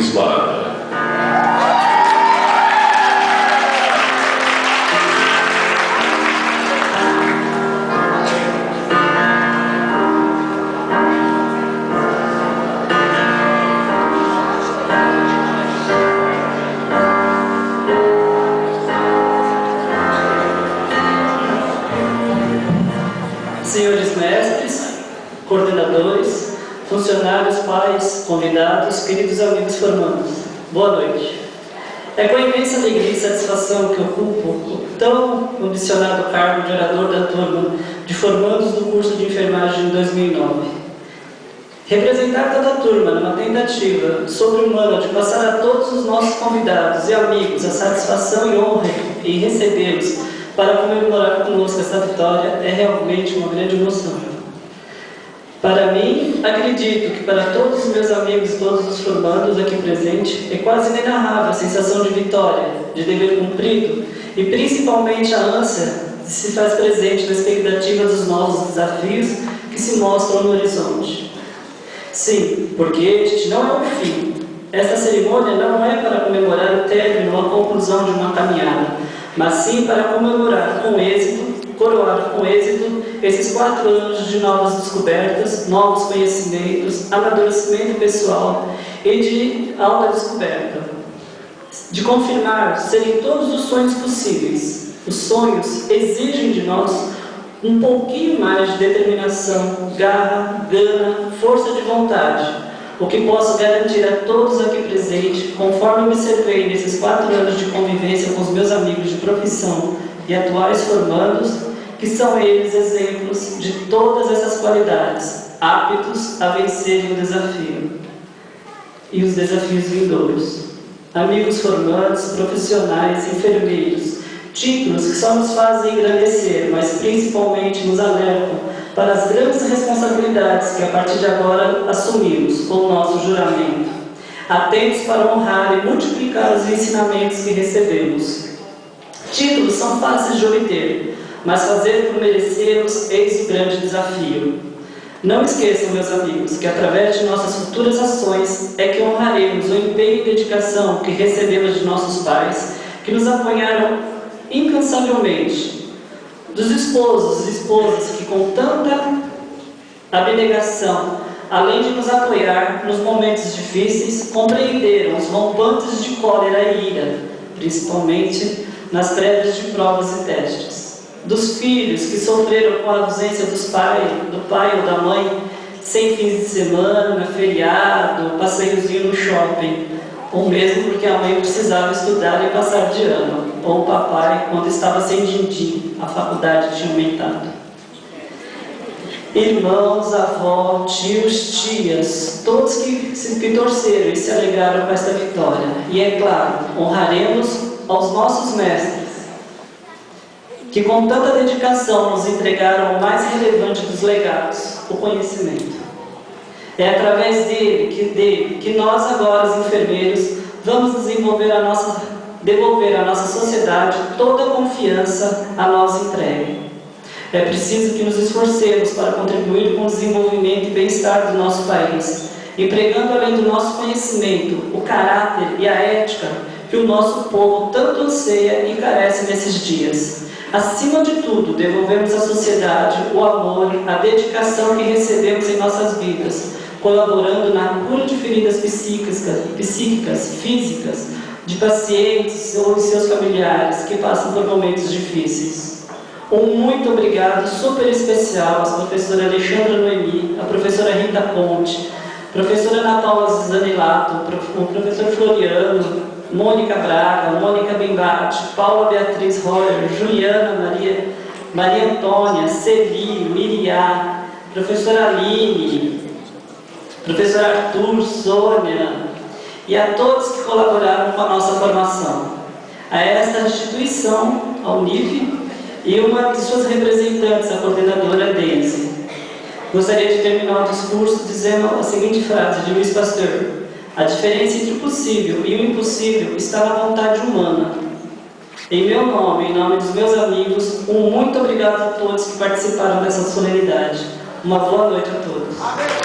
Luiz Barata. Senhores mestres, coordenadores, funcionários, pais, convidados, queridos amigos formandos, boa noite. É com imensa alegria e satisfação que ocupo o tão ambicionado cargo de orador da turma de formandos do curso de enfermagem de 2009. Representar toda a turma numa tentativa sobre-humana de passar a todos os nossos convidados e amigos a satisfação e honra em recebê-los para comemorar conosco essa vitória é realmente uma grande emoção. Para mim, acredito que para todos os meus amigos e todos os formandos aqui presentes, é quase inenarrável a sensação de vitória, de dever cumprido e principalmente a ânsia que se faz presente na expectativa dos novos desafios que se mostram no horizonte. Sim, porque este não é o fim. Esta cerimônia não é para comemorar o término ou a conclusão de uma caminhada, mas sim para comemorar com êxito, coroar com êxito, esses 4 anos de novas descobertas, novos conhecimentos, amadurecimento pessoal e de autodescoberta. De confirmar serem todos os sonhos possíveis. Os sonhos exigem de nós um pouquinho mais de determinação, garra, gana, força de vontade, o que posso garantir a todos aqui presentes, conforme observei nesses 4 anos de convivência com os meus amigos de profissão e atuais formandos, que são eles exemplos de todas essas qualidades, aptos a vencerem o desafio e os desafios vindouros. Amigos formandos, profissionais, enfermeiros, títulos que só nos fazem engrandecer, mas principalmente nos alertam para as grandes responsabilidades que a partir de agora assumimos com o nosso juramento, atentos para honrar e multiplicar os ensinamentos que recebemos. Títulos são fáceis de obter, mas fazer por merecê-los eis o grande desafio. Não esqueçam, meus amigos, que através de nossas futuras ações é que honraremos o empenho e dedicação que recebemos de nossos pais, que nos apoiaram incansavelmente, dos esposos e esposas que com tanta abnegação, além de nos apoiar nos momentos difíceis, compreenderam os rompantes de cólera e ira, principalmente nas prévias de provas e testes. Dos filhos que sofreram com a ausência do pai ou da mãe, sem fins de semana, feriado, passeiozinho no shopping, ou mesmo porque a mãe precisava estudar e passar de ano, ou o papai, quando estava sem din-din, a faculdade tinha aumentado. Irmãos, avó, tios, tias, todos que torceram e se alegraram com esta vitória. E é claro, honraremos aos nossos mestres, que com tanta dedicação nos entregaram o mais relevante dos legados, o conhecimento. É através dele que nós agora, os enfermeiros, vamos devolver à nossa sociedade toda a confiança a nós entregue. É preciso que nos esforcemos para contribuir com o desenvolvimento e bem-estar do nosso país, empregando além do nosso conhecimento, o caráter e a ética que o nosso povo tanto anseia e carece nesses dias. Acima de tudo, devolvemos à sociedade o amor, a dedicação que recebemos em nossas vidas, colaborando na cura de feridas psíquicas, físicas, de pacientes ou de seus familiares que passam por momentos difíceis. Um muito obrigado super especial às professora Alexandra Noemi, a professora Rita Ponte, professora Ana Paula Zanilato, o professor Floriano, Mônica Braga, Mônica Bembate, Paula Beatriz Royer, Juliana Maria Antônia, Celi, Miriá, professora Aline, professor Arthur, Sônia, e a todos que colaboraram com a nossa formação. A esta instituição, a UNIF, e uma de suas representantes, a coordenadora Deise. Gostaria de terminar o discurso dizendo a seguinte frase de Luiz Pasteur: a diferença entre o possível e o impossível está na vontade humana. Em meu nome, em nome dos meus amigos, um muito obrigado a todos que participaram dessa solenidade. Uma boa noite a todos. Amém.